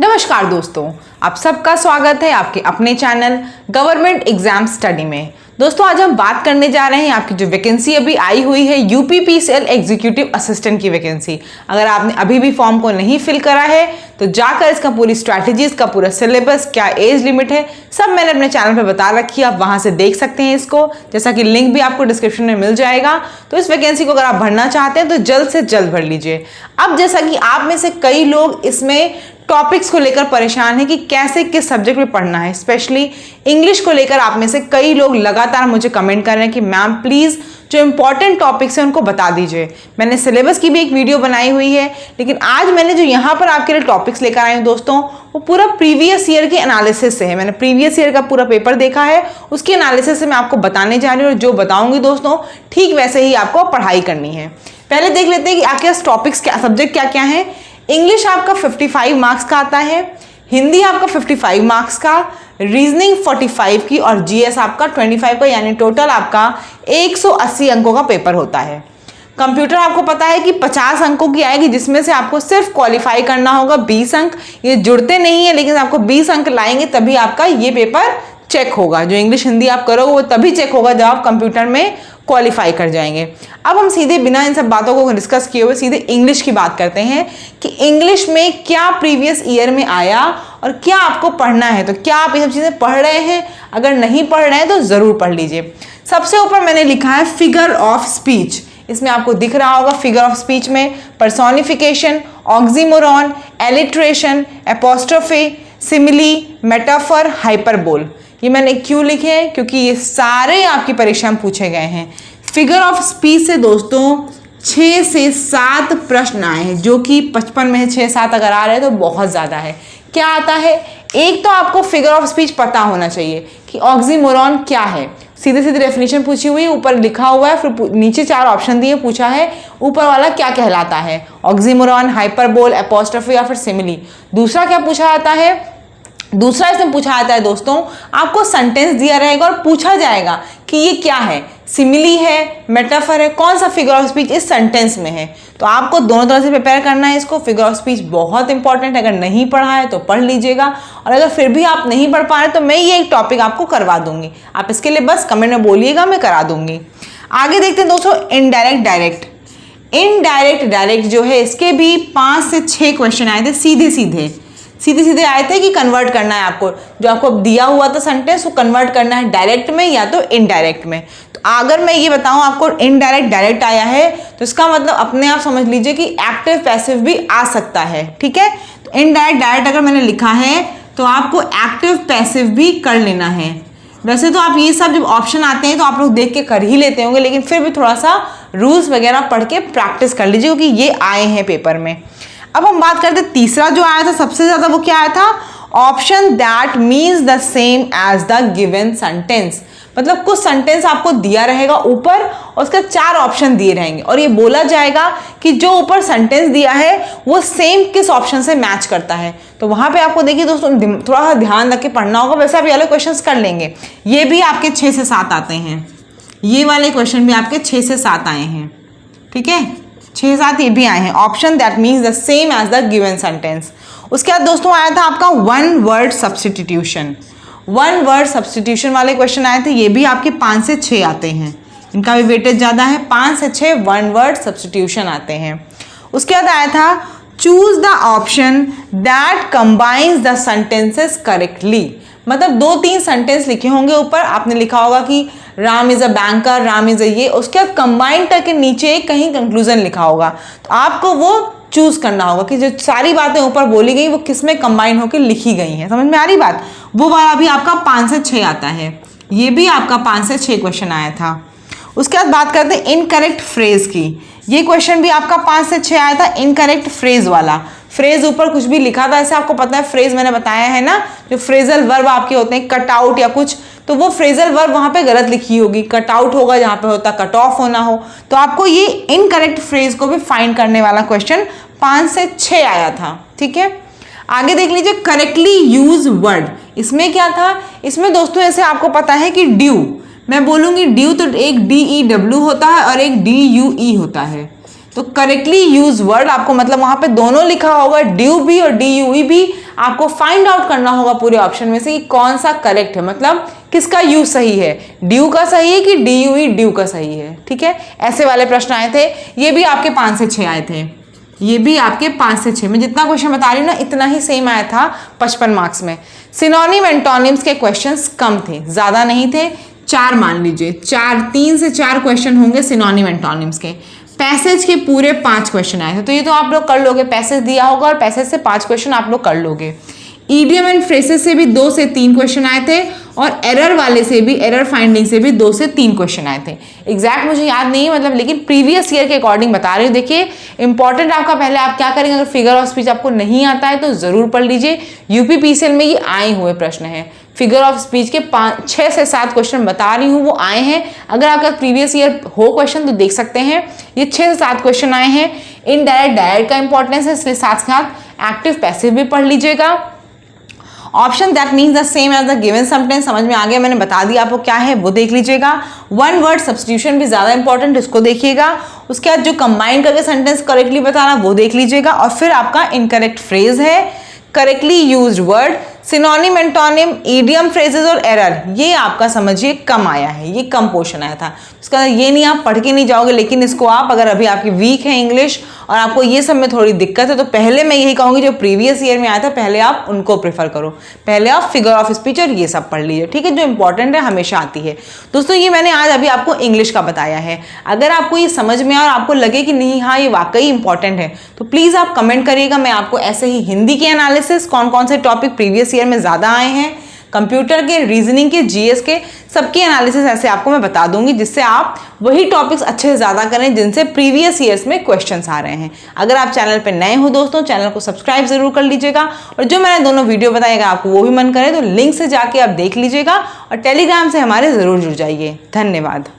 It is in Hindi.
नमस्कार दोस्तों, आप सबका स्वागत है आपके अपने चैनल गवर्नमेंट एग्जाम स्टडी में। दोस्तों आज हम बात करने जा रहे हैं आपकी जो वैकेंसी अभी आई हुई है यूपीपीसीएल एग्जीक्यूटिव असिस्टेंट की वैकेंसी। अगर आपने अभी भी फॉर्म को नहीं फिल करा है तो जाकर इसका पूरी स्ट्रैटेजी, इसका पूरा सिलेबस, क्या एज लिमिट है, सब मैंने अपने चैनल पर बता रखी है। आप वहां से देख सकते हैं इसको, जैसा कि लिंक भी आपको डिस्क्रिप्शन में मिल जाएगा। तो इस वैकेंसी को अगर आप भरना चाहते हैं तो जल्द से जल्द भर लीजिए। अब जैसा कि आप में से कई लोग इसमें टॉपिक्स को लेकर परेशान है कि कैसे किस सब्जेक्ट में पढ़ना है, स्पेशली इंग्लिश को लेकर आप में से कई लोग लगातार मुझे कमेंट कर रहे हैं कि मैम प्लीज़ जो इंपॉर्टेंट टॉपिक्स हैं उनको बता दीजिए। मैंने सिलेबस की भी एक वीडियो बनाई हुई है, लेकिन आज मैंने जो यहाँ पर आपके लिए टॉपिक्स लेकर आई हूँ दोस्तों, वो पूरा प्रीवियस ईयर के एनालिसिस से है। मैंने प्रीवियस ईयर का पूरा पेपर देखा है, उसके एनालिसिस से मैं आपको बताने जा रही हूँ। और जो बताऊँगी दोस्तों ठीक वैसे ही आपको पढ़ाई करनी है। पहले देख लेते हैं कि आपके टॉपिक्स क्या, सब्जेक्ट क्या क्या हैं। इंग्लिश आपका 55 मार्क्स का आता है, हिंदी आपका 55 मार्क्स का, रीजनिंग 45 की और जीएस आपका 25 का, यानी टोटल आपका 180 अंकों का पेपर होता है। कंप्यूटर आपको पता है कि 50 अंकों की आएगी, जिसमें से आपको सिर्फ क्वालिफाई करना होगा 20 अंक। ये जुड़ते नहीं है, लेकिन आपको 20 अंक लाएंगे तभी आपका ये पेपर चेक होगा। जो इंग्लिश हिंदी आप करोगे वो तभी चेक होगा जब आप कंप्यूटर में क्वालिफाई कर जाएंगे। अब हम सीधे बिना इन सब बातों को डिस्कस किए हुए सीधे इंग्लिश की बात करते हैं कि इंग्लिश में क्या प्रीवियस ईयर में आया और क्या आपको पढ़ना है। तो क्या आप ये सब चीज़ें पढ़ रहे हैं? अगर नहीं पढ़ रहे हैं तो ज़रूर पढ़ लीजिए। सबसे ऊपर मैंने लिखा है फिगर ऑफ स्पीच। इसमें आपको दिख रहा होगा फिगर ऑफ स्पीच में personification, oxymoron, alliteration, apostrophe, simile, metaphor, hyperbole. ये मैंने क्यों लिखे हैं? क्योंकि ये सारे आपकी परीक्षा में पूछे गए हैं। फिगर ऑफ स्पीच से दोस्तों 6 से 7 प्रश्न आए हैं, जो कि 55 में 6-7 अगर आ रहे हैं तो बहुत ज़्यादा है। क्या आता है? एक तो आपको फिगर ऑफ स्पीच पता होना चाहिए कि ऑक्सीमोरॉन क्या है। सीधे सीधे डेफिनेशन पूछी हुई है, ऊपर लिखा हुआ है, फिर नीचे 4 ऑप्शन दिए, पूछा है ऊपर वाला क्या कहलाता है, ऑक्सीमोरॉन, हाइपरबोल, एपोस्ट्रोफी या फिर सिमिली। दूसरा क्या पूछा जाता है? दूसरा इसमें पूछा जाता है दोस्तों, आपको सेंटेंस दिया रहेगा और पूछा जाएगा कि ये क्या है, सिमिली है, मेटाफर है, कौन सा फिगर ऑफ स्पीच इस सेंटेंस में है। तो आपको दोनों तरह से प्रिपेयर करना है इसको। फिगर ऑफ स्पीच बहुत इंपॉर्टेंट है, अगर नहीं पढ़ा है तो पढ़ लीजिएगा, और अगर फिर भी आप नहीं पढ़ पा रहे तो मैं ये एक टॉपिक आपको करवा दूंगी। आप इसके लिए बस कमेंट में बोलिएगा, मैं करा दूंगी। आगे देखते हैं दोस्तों इनडायरेक्ट डायरेक्ट। इनडायरेक्ट डायरेक्ट जो है, इसके भी 5 से 6 क्वेश्चन आए थे सीधे सीधे आए थे कि कन्वर्ट करना है आपको, जो आपको दिया हुआ था सेंटेंस वो कन्वर्ट करना है डायरेक्ट में या तो इनडायरेक्ट में। तो अगर मैं ये बताऊं आपको इनडायरेक्ट डायरेक्ट आया है तो इसका मतलब अपने आप समझ लीजिए कि एक्टिव पैसिव भी आ सकता है। ठीक है, तो इनडायरेक्ट डायरेक्ट अगर मैंने लिखा है तो आपको एक्टिव पैसिव भी कर लेना है। वैसे तो आप ये सब जब ऑप्शन आते हैं तो आप लोग देख के कर ही लेते होंगे, लेकिन फिर भी थोड़ा सा रूल्स वगैरह पढ़ के प्रैक्टिस कर लीजिए, क्योंकि ये आए हैं पेपर में। अब हम बात करते हैं तीसरा जो आया था सबसे ज्यादा, वो क्या आया था? Option that means the same as the given sentence. मतलब कुछ सेंटेंस आपको दिया रहेगा ऊपर और उसका 4 ऑप्शन दिए रहेंगे, और ये बोला जाएगा कि जो ऊपर सेंटेंस दिया है वो सेम किस ऑप्शन से मैच करता है। तो वहां पे आपको देखिए दोस्तों थोड़ा सा ध्यान रख के पढ़ना होगा। वैसे आप ये वाले क्वेश्चन कर लेंगे, ये भी आपके 6 से 7 आते हैं, ये वाले क्वेश्चन भी आपके 6 से 7 आए हैं। ठीक है, 6-7 ये भी आए हैं। Option that means the same as the given sentence. उसके बाद दोस्तों आया था आपका 1 वर्ड सब्स्टिट्यूशन। 1 वर्ड सब्स्टिट्यूशन वाले क्वेश्चन आए थे, ये भी आपके 5 से 6 आते हैं, इनका भी वेटेज ज़्यादा है। 5 से 6 1 वर्ड सब्स्टिट्यूशन आते हैं। उसके बाद आया था choose the option that combines the sentences correctly. मतलब 2-3 सेंटेंस लिखे होंगे ऊपर, आपने लिखा होगा कि Ram is a banker, Ram is a ये, उसके बाद कंबाइन करके नीचे कहीं कंक्लूजन लिखा होगा। तो आपको वो चूज करना होगा कि जो सारी बातें ऊपर बोली गई वो किस में कंबाइन होकर लिखी गई हैं। समझ में आ रही बात? वो वाला भी आपका 5 से 6 आता है, ये भी आपका 5 से 6 क्वेश्चन आया था। उसके बाद बात करते हैं इनकरेक्ट फ्रेज की। ये क्वेश्चन भी आपका 5 से 6 आया था, इनकरेक्ट फ्रेज वाला। फ्रेज ऊपर कुछ भी लिखा था, ऐसे आपको पता है फ्रेज मैंने बताया है ना, जो फ्रेजल वर्ब आपके होते हैं कट आउट या कुछ, तो वो फ्रेजल वर्ब वहां पे गलत लिखी होगी, कट आउट होगा जहां पे होता कट ऑफ होना हो। तो आपको ये इनकरेक्ट फ्रेज को भी फाइंड करने वाला क्वेश्चन 5 से 6 आया था। ठीक है, आगे देख लीजिए करेक्टली यूज वर्ड। इसमें क्या था? इसमें दोस्तों ऐसे आपको पता है कि ड्यू, मैं बोलूंगी ड्यू तो एक DEW होता है और एक DUE होता है। तो करेक्टली यूज वर्ड आपको मतलब वहां पे दोनों लिखा होगा, ड्यू भी और DUE भी। आपको फाइंड आउट करना होगा पूरे ऑप्शन में से कि कौन सा करेक्ट है, मतलब किसका यूज सही है, ड्यू का सही है कि DUE ड्यू का सही है। ठीक है, ऐसे वाले प्रश्न आए थे, ये भी आपके 5 से 6 आए थे, ये भी आपके 5 से 6 में जितना क्वेश्चन बता रही हूँ ना इतना ही सेम आया था 55 मार्क्स में। सिनोनिम एंटोनिम्स के क्वेश्चंस कम थे, ज्यादा नहीं थे, 4 मान लीजिए, 3 से 4 क्वेश्चन होंगे सिनोनिम एंटोनिम्स के। पैसेज के पूरे 5 क्वेश्चन आए थे, तो ये तो आप लोग कर लोगे, पैसेज दिया होगा और पैसेज से 5 क्वेश्चन आप लोग कर लोगे। ईडियम एंड फ्रेसेस से भी 2 से 3 क्वेश्चन आए थे और एरर वाले से भी, एरर फाइंडिंग से भी 2 से 3 क्वेश्चन आए थे। एग्जैक्ट मुझे याद नहीं है मतलब, लेकिन प्रीवियस ईयर के अकॉर्डिंग बता रही हूँ। देखिए इंपॉर्टेंट आपका पहले आप क्या करेंगे, अगर फिगर ऑफ स्पीच आपको नहीं आता है तो जरूर पढ़ लीजिए। UPPCL में ये आए हुए प्रश्न है, फिगर ऑफ स्पीच के 6 से 7 क्वेश्चन बता रही हूँ वो आए हैं। अगर आपका प्रीवियस ईयर हो क्वेश्चन तो देख सकते हैं, ये 6 से 7 क्वेश्चन आए हैं। इनडायरेक्ट डायरेक्ट का इंपॉर्टेंस है, इसलिए साथ साथ एक्टिव पैसिव भी पढ़ लीजिएगा। Option that means the same as the given sentence, समझ में आ गया, मैंने बता दिया आपको क्या है वो देख लीजिएगा। वन वर्ड सब्स्टिट्यूशन भी ज्यादा इंपॉर्टेंट, इसको देखिएगा। उसके बाद जो कंबाइन करके सेंटेंस करेक्टली बताना वो देख लीजिएगा। और फिर आपका इनकरेक्ट फ्रेज है, correctly used word, synonym antonym, idiom phrases और एरर, ये आपका समझिए कम आया है, ये कम पोर्शन आया था। उसका ये नहीं आप पढ़ के नहीं जाओगे, लेकिन इसको आप अगर अभी आपकी वीक है इंग्लिश और आपको ये सब में थोड़ी दिक्कत है तो पहले मैं यही कहूँगी जो प्रीवियस ईयर में आया था पहले आप उनको प्रेफर करो, पहले आप फिगर ऑफ स्पीच और ये सब पढ़ लीजिए। ठीक है, जो इंपॉर्टेंट है हमेशा आती है। दोस्तों ये मैंने आज अभी आपको इंग्लिश का बताया है, अगर आपको ये समझ में आए और आपको लगे कि नहीं हाँ ये वाकई इंपॉर्टेंट है तो प्लीज़ आप कमेंट करिएगा। मैं आपको ऐसे ही हिंदी के एनालिसिस, कौन कौन से टॉपिक प्रीवियस ईयर में ज़्यादा आए हैं, कंप्यूटर के, रीजनिंग के, GS के, सबके एनालिसिस ऐसे आपको मैं बता दूंगी, जिससे आप वही टॉपिक्स अच्छे से ज़्यादा करें जिनसे प्रीवियस ईयर्स में क्वेश्चंस आ रहे हैं। अगर आप चैनल पे नए हो दोस्तों, चैनल को सब्सक्राइब जरूर कर लीजिएगा और जो मैंने दोनों वीडियो बताएगा आपको वो भी मन करे तो लिंक से जाके आप देख लीजिएगा और टेलीग्राम से हमारे ज़रूर जुड़ जाइए। धन्यवाद।